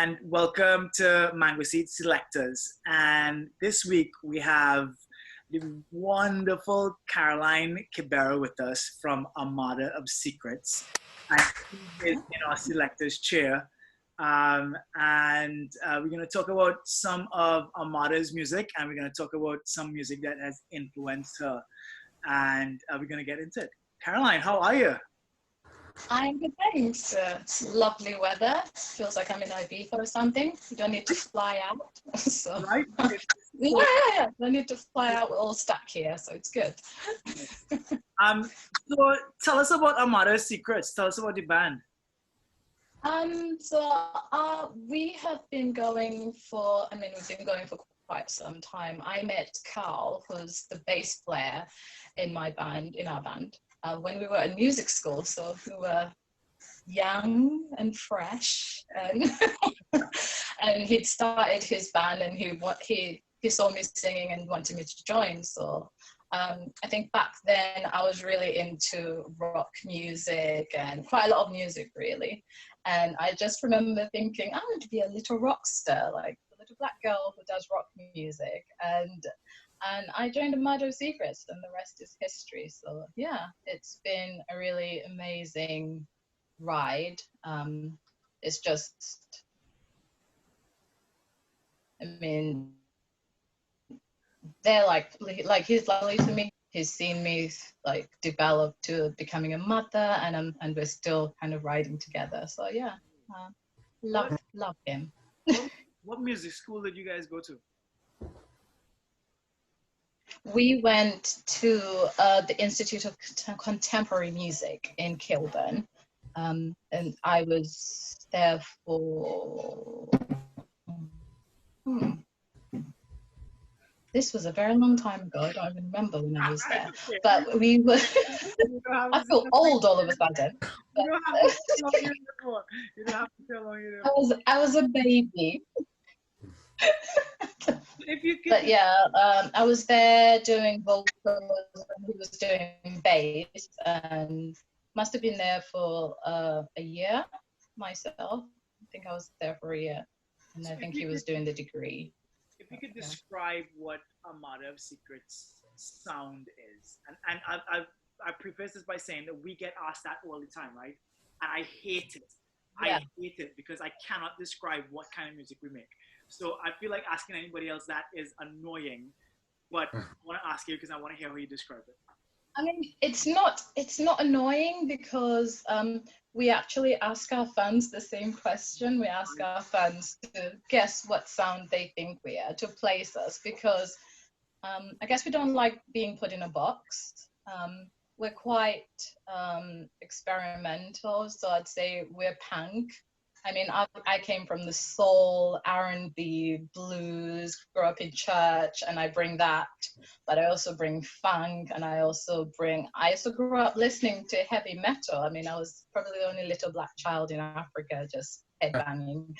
and welcome to Mangoseed Selectors. And this week we have the wonderful Caroline Kabera with us from Armada of Secrets. And she is in our selectors chair. We're going to talk about some of Armada's music, and we're going to talk about some music that has influenced her. And we're going to get into it. Caroline, how are you? I'm good, thanks. It's lovely weather. Feels like I'm in Ibiza or something. You don't need to fly out. So, Right? yeah. Don't need to fly out. We're all stuck here, so it's good. So tell us about Armada of Secrets. Tell us about the band. We have been going for, we've been going for quite some time. I met Carl, who's the bass player in our band. When we were in music school, so we were young and fresh, and and he'd started his band, and he saw me singing and wanted me to join. So I think back then I was really into rock music and quite a lot of music really, and I just remember thinking I want to be a little rock star, like a little black girl who does rock music, and I joined Armada of Secrets, and the rest is history. So yeah, it's been a really amazing ride. It's just, they're like he's lovely to me. He's seen me like develop to becoming a mother, and we're still kind of riding together. So yeah, love him. What music school did you guys go to? We went to the Institute of Contemporary Music in Kilburn, and I was there for, this was a very long time ago. I don't even remember when I was there, but we were, I feel old all of a sudden. You don't have to tell long you don't have to tell long you I was a baby. But yeah, I was there doing vocals, and he was doing bass, and must have been there for a year myself. I think I was there for a year, and so I think he was doing the degree. If you could describe what Armada of Secrets sound is, and I preface this by saying that we get asked that all the time, right? And I hate it. Yeah. I hate it because I cannot describe what kind of music we make. So I feel like asking anybody else that is annoying, but I want to ask you because I want to hear how you describe it. I mean, it's not annoying because we actually ask our fans the same question. We ask our fans to guess what sound they think we are, to place us, because I guess we don't like being put in a box. We're quite experimental, so I'd say we're punk. I mean, I came from the soul, R&B, blues, grew up in church, and I bring that, but I also bring funk, and I also grew up listening to heavy metal. I mean, I was probably the only little black child in Africa just headbanging,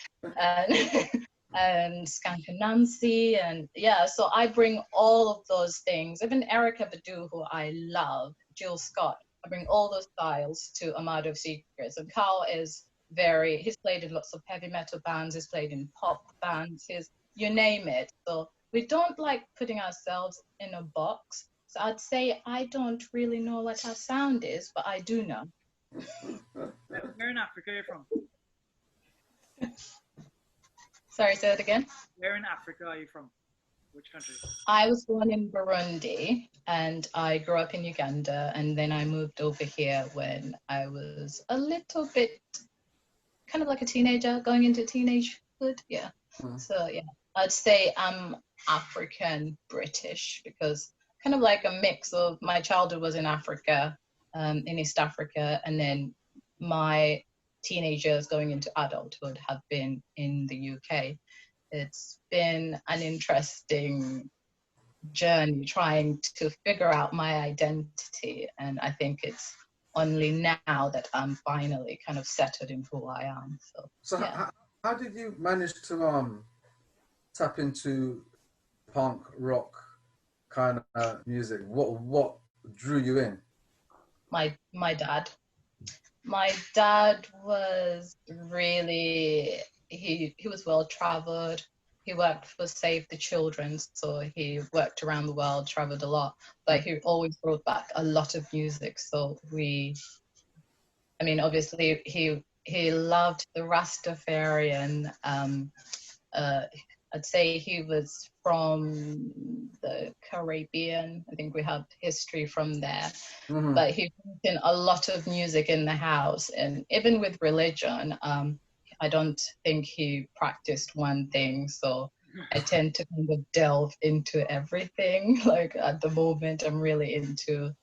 and Skank and Nancy, and yeah, so I bring all of those things, even Erica Badu, who I love, Jill Scott, I bring all those styles to Armada of Secrets, and Carl is he's played in lots of heavy metal bands, he's played in pop bands, you name it. So we don't like putting ourselves in a box. So I'd say I don't really know what our sound is, but I do know. Where in Africa are you from? Sorry, say that again? Where in Africa are you from? Which country? I was born in Burundi, and I grew up in Uganda, and then I moved over here when I was a little bit kind of like a teenager, going into teenagehood, yeah. Mm-hmm. So yeah, I'd say I'm African British, because kind of like a mix of my childhood was in Africa, in East Africa, and then my teenagers going into adulthood have been in the UK. It's been an interesting journey trying to figure out my identity, and I think it's only now that I'm finally kind of settled in who I am. So yeah. How did you manage to tap into punk rock kind of music? What drew you in? My dad. My dad was really he was well traveled. He worked for Save the Children, so he worked around the world, traveled a lot, but he always brought back a lot of music. So obviously he loved the Rastafarian. I'd say he was from the Caribbean. I think we have history from there. Mm-hmm. But he brought in a lot of music in the house, and even with religion, I don't think he practiced one thing. So I tend to kind of delve into everything. Like at the moment, I'm really into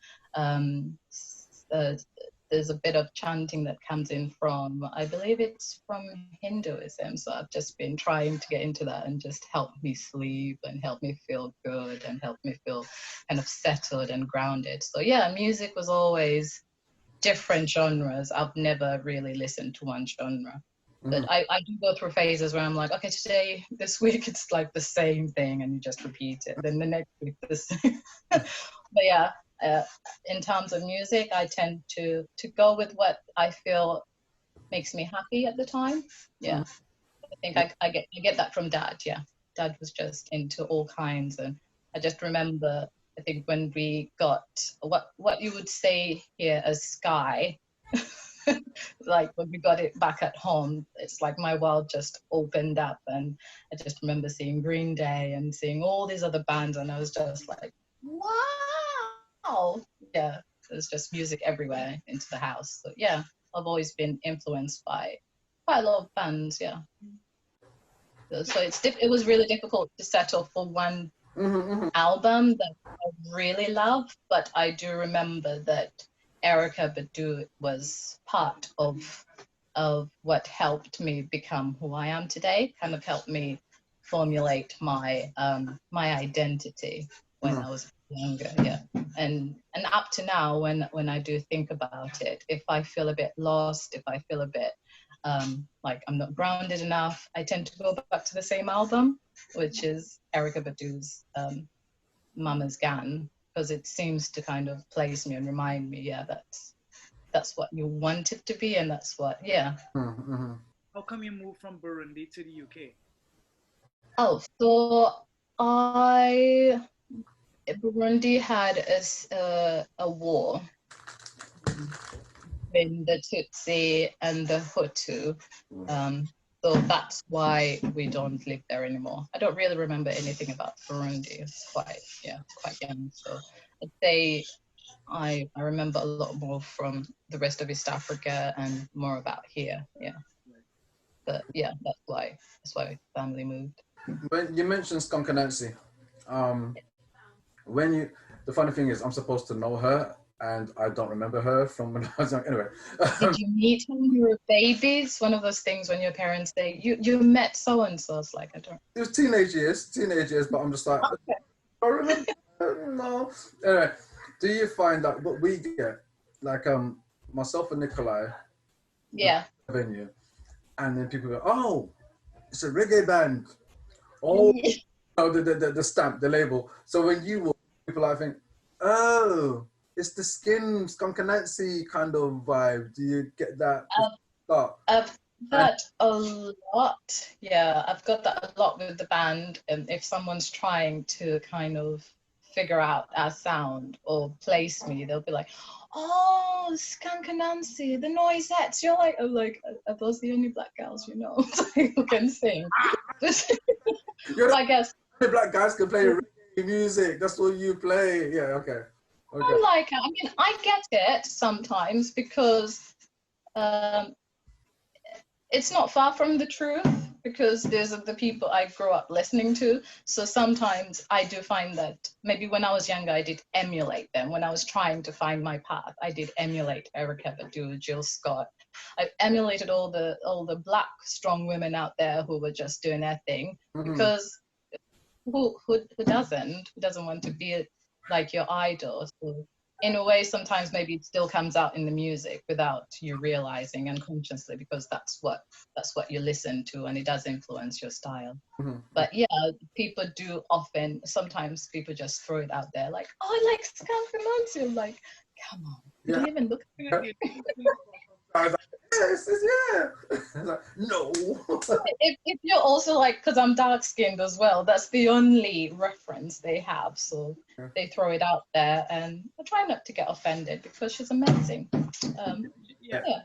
there's a bit of chanting that comes in from, I believe it's from Hinduism. So I've just been trying to get into that and just help me sleep and help me feel good and help me feel kind of settled and grounded. So yeah, music was always different genres. I've never really listened to one genre. But I do go through phases where I'm like, okay, this week it's like the same thing and you just repeat it. Then the next week the same. But yeah, in terms of music, I tend to go with what I feel makes me happy at the time. Yeah, I think I get that from Dad. Yeah, Dad was just into all kinds, and I just remember, I think when we got what you would say here as Sky, like when we got it back at home, it's like my world just opened up, and I just remember seeing Green Day and seeing all these other bands, and I was just like, wow, yeah, there's just music everywhere into the house. So yeah, I've always been influenced by quite a lot of bands. Yeah, so it was really difficult to settle for one album that I really love, but I do remember that Erykah Badu was part of what helped me become who I am today, kind of helped me formulate my identity when I was younger. Yeah, and up to now, when I do think about it, if I feel a bit lost, if I feel a bit like I'm not grounded enough, I tend to go back to the same album, which is Erykah Badu's Mama's Gan, because it seems to kind of place me and remind me, yeah, that's what you want it to be, and that's what, yeah. How come you moved from Burundi to the UK? Oh, so Burundi had a war between the Tutsi and the Hutu. So that's why we don't live there anymore. I don't really remember anything about Burundi. It's quite young. So I'd say I remember a lot more from the rest of East Africa and more about here. Yeah. But yeah, that's why family moved. When you mentioned Skunk Anansi, the funny thing is I'm supposed to know her and I don't remember her from when I was young. Anyway. Did you meet her when you were a baby? It's one of those things when your parents say, you met so-and-so. It's like, I don't. It was teenage years, but I'm just like, okay. I remember, no. Anyway, do you find that what we get, like myself and Nikolai, yeah, venue, and then people go, oh, it's a reggae band. Oh, oh the stamp, the label. So when you walk, people I think, oh, it's the Skunk Anansi kind of vibe. Do you get that? I've got a lot. Yeah, I've got that a lot with the band. And if someone's trying to kind of figure out our sound or place me, they'll be like, oh, Skunk Anansi, the Noisettes. I'm like, are those the only black girls you know who can sing? I guess the black guys can play reggae music. That's what you play. Yeah, okay. I get it sometimes because it's not far from the truth, because those are the people I grew up listening to. So sometimes I do find that maybe when I was younger, I did emulate them. When I was trying to find my path, I did emulate Erykah Badu, Jill Scott. I emulated all the black strong women out there who were just doing their thing, because who doesn't want to be like your idol? So in a way, sometimes maybe it still comes out in the music without you realizing unconsciously, because that's what you listen to, and it does influence your style. But yeah, people do often, sometimes people just throw it out there like, oh, I like Skunk Anansi. I'm like, come on, you didn't even look at it. I was like, yeah. It's like, no. If you're also like, because I'm dark skinned as well, that's the only reference they have. So they throw it out there, and I try not to get offended because she's amazing. Yeah. Yeah.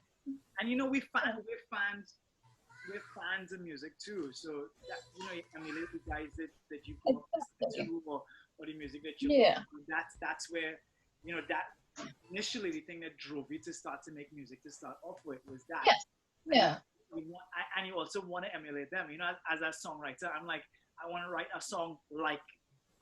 And we're fans of music too. So that, you emulate the guys that you grew up listening to, or the music that you Yeah. That's where, that initially the thing that drove you to start to make music to start off with was that. Yes. Yeah. And you also want to emulate them. As a songwriter, I'm like, I want to write a song like,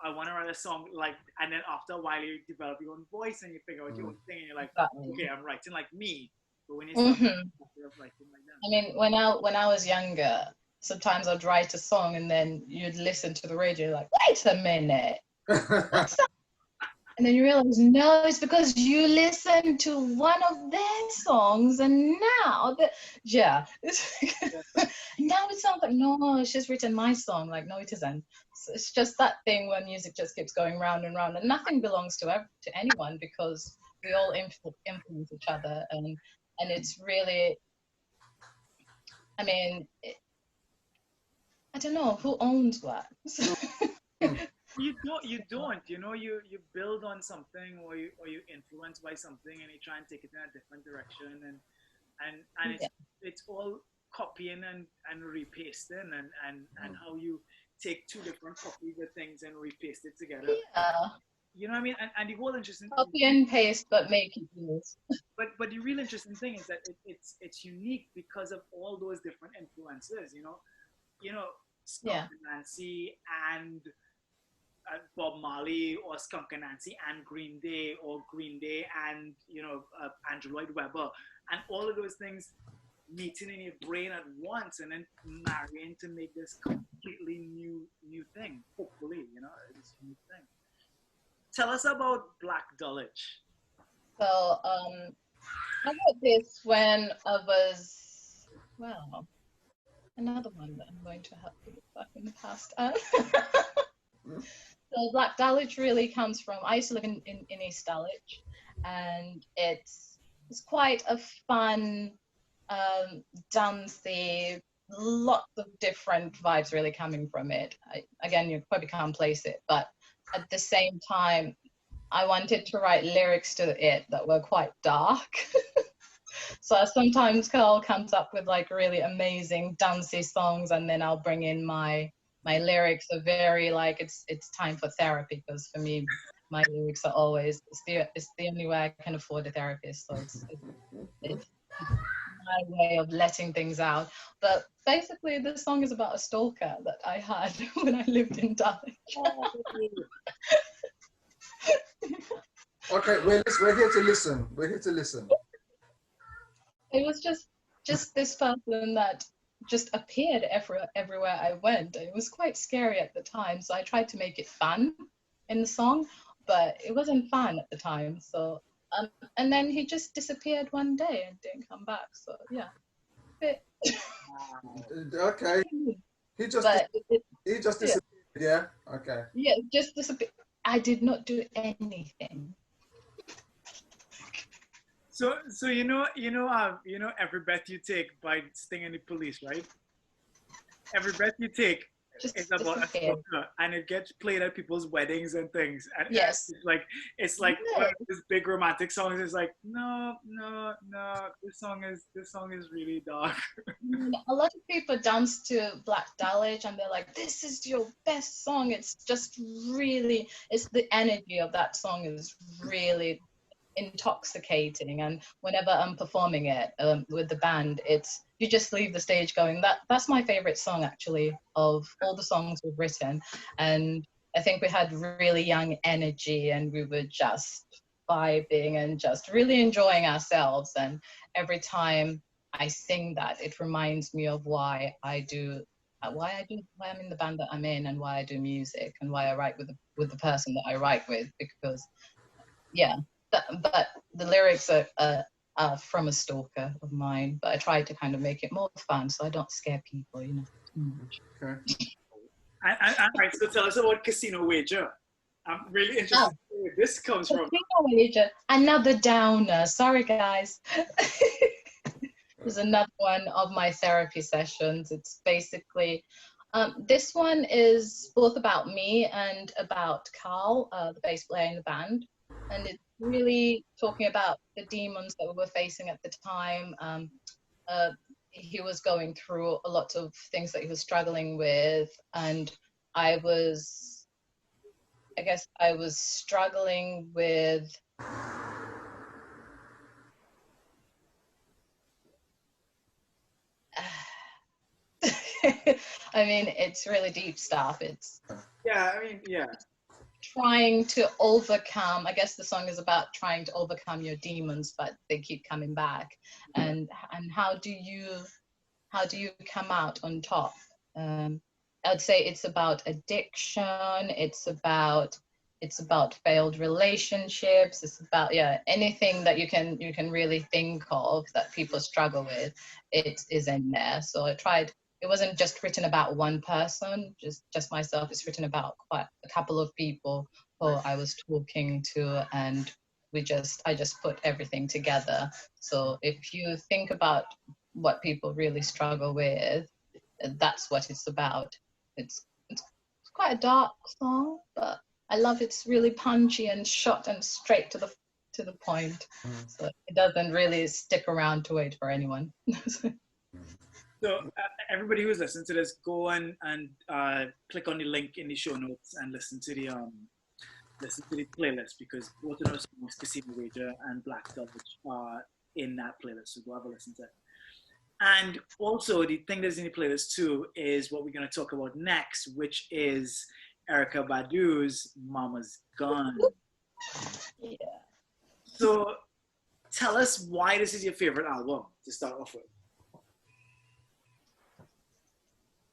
and then after a while you develop your own voice and you figure out your own thing, and you're like, okay, I'm writing like me. But when you start writing like them, I mean, when I was younger, sometimes I'd write a song and then you'd listen to the radio, like, wait a minute, what's that? And then you realize, no, it's because you listened to one of their songs, and now now it sounds like, no, she's written my song. Like, no, it isn't. So it's just that thing where music just keeps going round and round, and nothing belongs to anyone, because we all influence each other, and it's really, I mean, I don't know who owns what. You don't. You build on something, or you influenced by something, and you try and take it in a different direction, and it's all copying and repasting, and how you take two different copies of things and repaste it together. Yeah. You know what I mean? And the whole interesting copy and paste, but make it yours. But the real interesting thing is that it's unique because of all those different influences. Skunk Nancy and Bob Marley, or Skunk Nancy and Green Day, or Green Day and Andrew Lloyd Webber, and all of those things meeting in your brain at once and then marrying to make this completely new thing. Hopefully, this new thing. Tell us about Black Dulwich. So I got this when I was, another one that I'm going to have to look back in the past. So Black Dulwich really comes from, I used to live in East Dulwich, and it's quite a fun, dancey, lots of different vibes really coming from it. Again, you probably can't place it, but at the same time, I wanted to write lyrics to it that were quite dark. So sometimes Carl comes up with like really amazing dancey songs, and then I'll bring in my lyrics are very like, it's time for therapy, because for me, my lyrics are always, it's the only way I can afford a therapist. So it's my way of letting things out. But basically, this song is about a stalker that I had when I lived in Dulwich. Okay, we're here to listen. We're here to listen. It was just this person that just appeared everywhere I went. It was quite scary at the time, so I tried to make it fun in the song, but it wasn't fun at the time. So and then he just disappeared one day and didn't come back. So yeah. Okay. He just disappeared. Yeah. Okay. Yeah, just disappeared. I did not do anything. So every breath you take by stinging the police, right? Every breath you take is about a stalker, and it gets played at people's weddings and things. And yes, it's like one of these big romantic songs. It's like no, this song is really dark. A lot of people dance to Black Dulwich and they're like, this is your best song. It's just really, it's the energy of that song is really intoxicating, and whenever I'm performing it with the band, you just leave the stage going, that's my favorite song actually of all the songs we've written. And I think we had really young energy, and we were just vibing and just really enjoying ourselves. And every time I sing that, it reminds me of why I'm in the band that I'm in, and why I do music, and why I write with the person that I write with, because but the lyrics are from a stalker of mine, but I try to kind of make it more fun so I don't scare people, too much. Okay. Alright, so tell us about Casino Wager. I'm really interested in where this comes from. Casino Wager, another downer. Sorry, guys. is another one of my therapy sessions. It's basically, this one is both about me and about Carl, the bass player in the band. And it's really talking about the demons that we were facing at the time. He was going through a lot of things that he was struggling with. And I guess I was struggling with I mean, it's really deep stuff. It's trying to overcome. I guess the song is about trying to overcome your demons, but they keep coming back. And how do you come out on top? I'd say it's about addiction. It's about failed relationships. It's about anything that you can really think of that people struggle with. It is in there. So I tried. It wasn't just written about one person, just myself. It's written about quite a couple of people who I was talking to, and I just put everything together. So if you think about what people really struggle with, that's what it's about. It's quite a dark song, but I love it's really punchy and short and straight to the point. So it doesn't really stick around to wait for anyone. So everybody who's listening to this, go and click on the link in the show notes and listen to the playlist, because both of those songs, Casino Wager and Black Dove, are in that playlist. So go have a listen to it. And also the thing that's in the playlist too is what we're going to talk about next, which is Erykah Badu's Mama's Gun. Yeah. So tell us why this is your favorite album to start off with.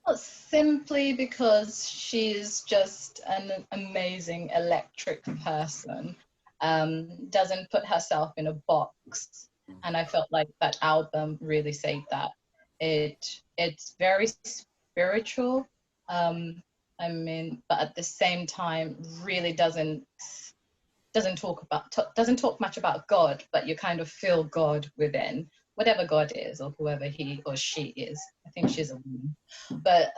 Well, simply because she's just an amazing electric person. Doesn't put herself in a box. And I felt like that album really said that. It's very spiritual. I mean, but at the same time, really doesn't talk much about God, but you kind of feel God within, whatever God is, or whoever he or she is. I think she's a woman, but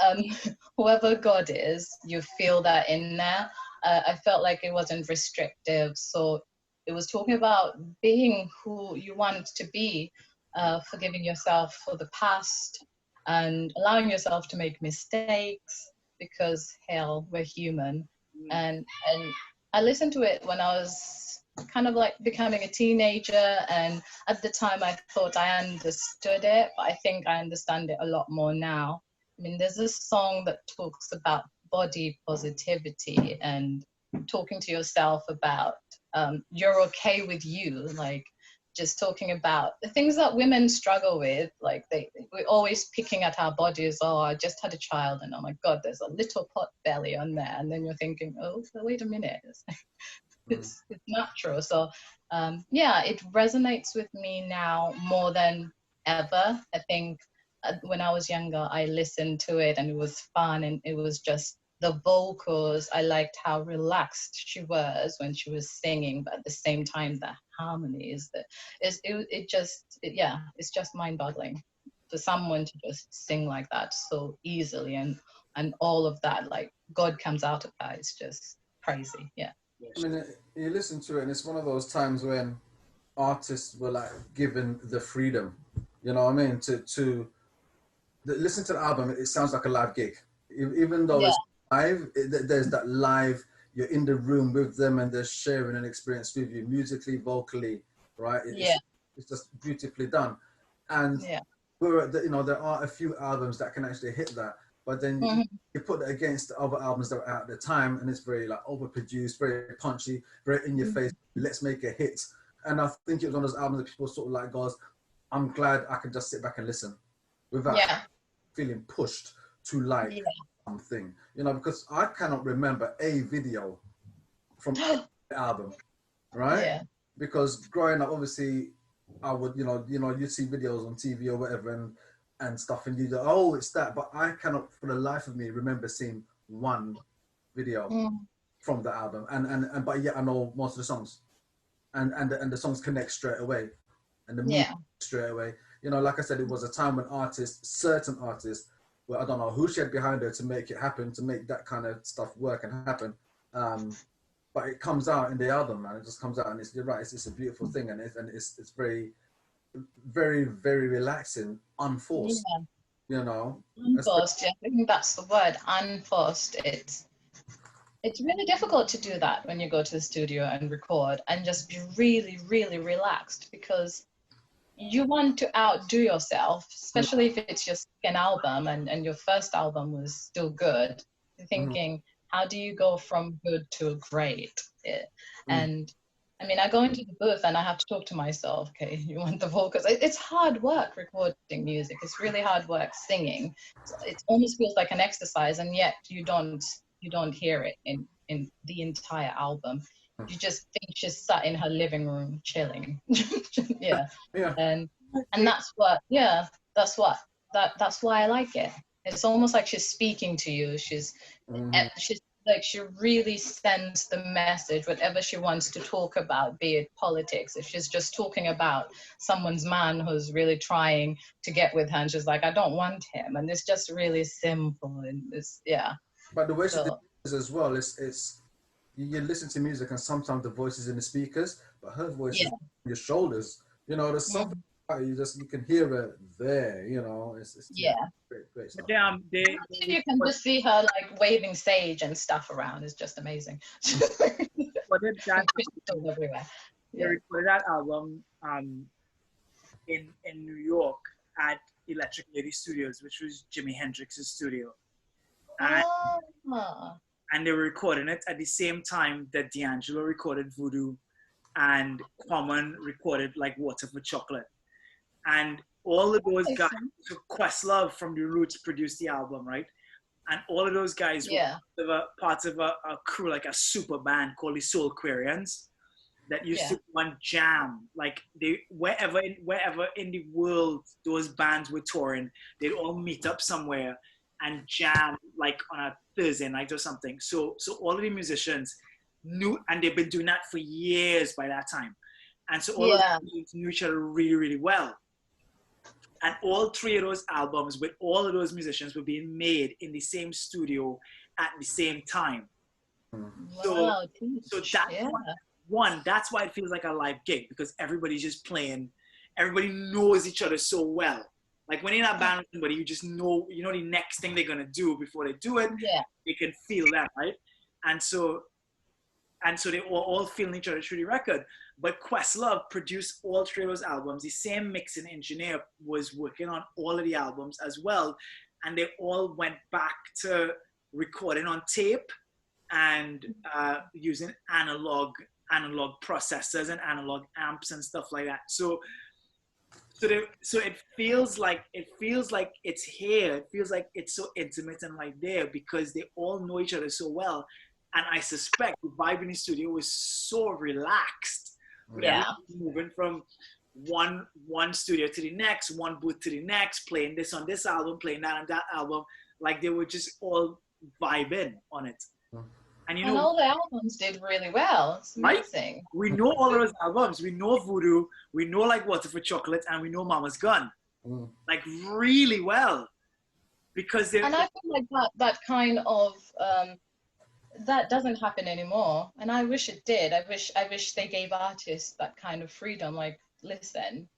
whoever God is, you feel that in there. I felt like it wasn't restrictive, so it was talking about being who you want to be, forgiving yourself for the past, and allowing yourself to make mistakes, because hell, we're human. And I listened to it when I was kind of like becoming a teenager, and at the time I thought I understood it, but I think I understand it a lot more now. I mean, there's this song that talks about body positivity and talking to yourself about you're okay with you, like just talking about the things that women struggle with, like we're always picking at our bodies. Oh, I just had a child and oh my God, there's a little pot belly on there, and then you're thinking, oh, wait a minute, it's natural. So it resonates with me now more than ever. I think when I was younger, I listened to it and it was fun, and it was just the vocals. I liked how relaxed she was when she was singing, but at the same time, the harmonies, it's just mind-boggling for someone to just sing like that so easily, and all of that, like God comes out of that. It's just crazy. Yeah. I mean, you listen to it, and it's one of those times when artists were like given the freedom, you know what I mean, to listen to the album. It sounds like a live gig, even though it's live. There's that live. You're in the room with them, and they're sharing an experience with you, musically, vocally, right? It's just beautifully done. And there are a few albums that can actually hit that, but then you put that against the other albums that were out at the time, and it's very like overproduced, very punchy, very in your face. Let's make a hit. And I think it was one of those albums that people sort of like goes, I'm glad I can just sit back and listen without feeling pushed to like something, you know, because I cannot remember a video from the album, right? Yeah. Because growing up, obviously, I would, you'd see videos on TV or whatever and stuff, and you go, oh, it's that. But I cannot, for the life of me, remember seeing one video from the album. But yet I know most of the songs, and the songs connect straight away, and the music straight away. you know, like I said, it was a time when artists, certain artists, well, I don't know who she had behind her to make it happen, to make that kind of stuff work and happen. But it comes out in the album, man. It just comes out, and you're right. It's a beautiful thing, and it's very, very, very relaxing, unforced. Yeah. You know, Unforced, yeah. I think that's the word, unforced. It's really difficult to do that when you go to the studio and record and just be really, really relaxed, because you want to outdo yourself, especially if it's your second album and your first album was still good. You're thinking, how do you go from good to great? And I mean, I go into the booth and I have to talk to myself, okay, you want the vocals. It's hard work recording music. It's really hard work singing. It almost feels like an exercise, and yet you don't hear it in the entire album. You just think she's sat in her living room chilling. Yeah. And that's why I like it. It's almost like she's speaking to you. She's like, she really sends the message, whatever she wants to talk about, be it politics. If she's just talking about someone's man who's really trying to get with her, and she's like, I don't want him. And it's just really simple. And it's, yeah. But the way she did this as well, it's you listen to music and sometimes the voice is in the speakers, but her voice is on your shoulders. You know, there's something about it, you can hear it there. You know, it's great stuff. You can just see her like waving sage and stuff around. It's just amazing. But that everywhere. They recorded that album in New York at Electric Lady Studios, which was Jimi Hendrix's studio. And they were recording it at the same time that D'Angelo recorded Voodoo and Common recorded like Water for Chocolate. And all of those guys, so Questlove from The Roots produced the album, right? And all of those guys were part of a crew, like a super band called the Soul Quarians, that used to run jam. Like they wherever in the world those bands were touring, they'd all meet up somewhere and jam like on a Thursday night or something. So all of the musicians knew, and they've been doing that for years by that time. And so all of the musicians knew each other really, really well. And all three of those albums with all of those musicians were being made in the same studio at the same time. Wow, so that's why it feels like a live gig, because everybody's just playing. Everybody knows each other so well. Like when you're in a band with somebody, you just know, the next thing they're gonna do before they do it. Yeah. You can feel that, right? And so they were all feeling each other through the record. But Questlove produced all three of those albums. The same mixing engineer was working on all of the albums as well. And they all went back to recording on tape and using analog processors and analog amps and stuff like that. So it feels like it's here. It feels like it's so intimate and like there because they all know each other so well. And I suspect the vibe in the studio was so relaxed. Yeah. Moving from one studio to the next, one booth to the next, playing this on this album, playing that on that album. Like they were just all vibing on it. And and all the albums did really well. It's amazing. Right? We know all of those albums. We know Voodoo. We know like Water for Chocolate, and we know Mama's Gun, like really well, because they. And I feel like that kind of that doesn't happen anymore. And I wish it did. I wish they gave artists that kind of freedom. Like, listen,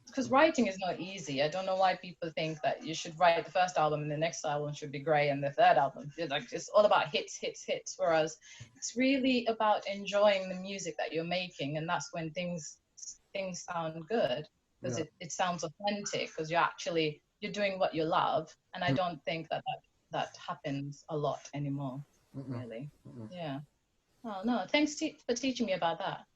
because writing is not easy. I don't know why people think that you should write the first album and the next album should be great and the third album, it's all about hits. Whereas it's really about enjoying the music that you're making, and that's when things sound good, because it sounds authentic, because you're doing what you love. And I don't think that happens a lot anymore, really. Yeah. Oh no! Thanks for teaching me about that.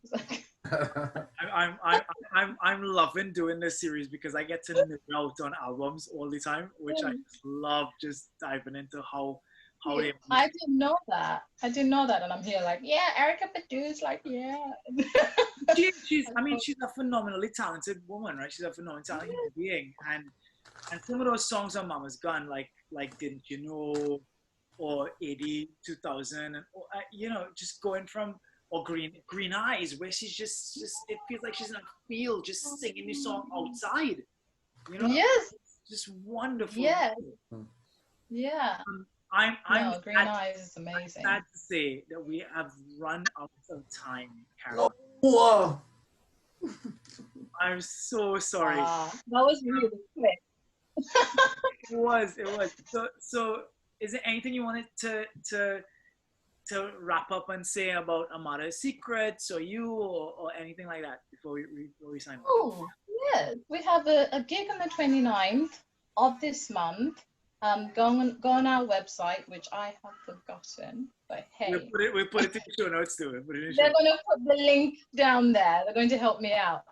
I'm loving doing this series because I get to nerd out on albums all the time, which I just love, just diving into how they. I didn't know that, and I'm here like, yeah, Erica Badu's like, yeah. she's a phenomenally talented woman, right? She's a phenomenally talented being, and some of those songs on Mama's Gun, like Didn't You Know, or 80, 2000, and just going from, or Green Eyes, where she's just it feels like she's in a field just singing the song outside. You know, Yes. just wonderful. Yeah. Yeah. I'm No, Green Eyes is amazing. sad to say that we have run out of time, Caroline. Whoa. I'm so sorry. That was really quick. It was. So is there anything you wanted to wrap up and say about Armada Secrets or you or anything like that before we sign off? Oh, yes. We have a gig on the 29th of this month. Go on our website, which I have forgotten, but hey. We'll put it in the show notes too. They're going to put the link down there. They're going to help me out.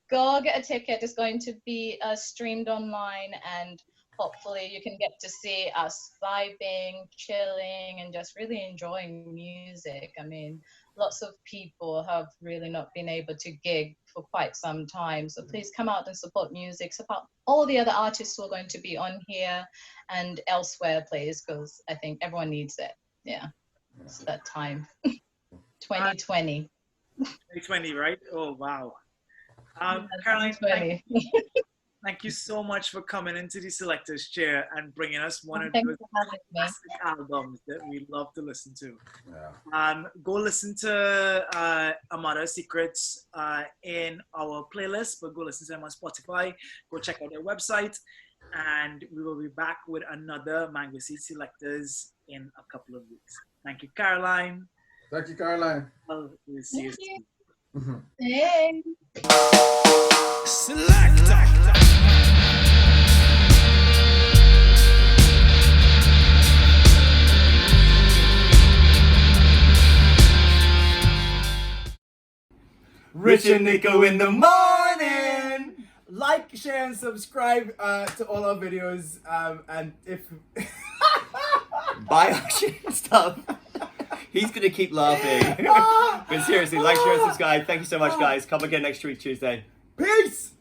Go get a ticket. It's going to be streamed online, and hopefully you can get to see us vibing, chilling, and just really enjoying music. I mean, lots of people have really not been able to gig for quite some time. So please come out and support music, support all the other artists who are going to be on here and elsewhere, please, because I think everyone needs it. Yeah, it's that time. 2020. 2020, right? Oh, wow. Yeah, Caroline, 2020. thank you so much for coming into the Selectors Chair and bringing us one of Thanks those for having me. classic albums that we love to listen to. Yeah. Go listen to Armada of Secrets in our playlist, but go listen to them on Spotify. Go check out their website, and we will be back with another Mangoseed Selectors in a couple of weeks. Thank you, Caroline. Thank you, Caroline. We'll see you soon. Hey. Selector. Rich and Nico in the morning. Like, share, and subscribe to all our videos. And if buy our shit and stuff, he's gonna keep laughing. But seriously, like, share, and subscribe. Thank you so much, guys. Come again next week, Tuesday. Peace.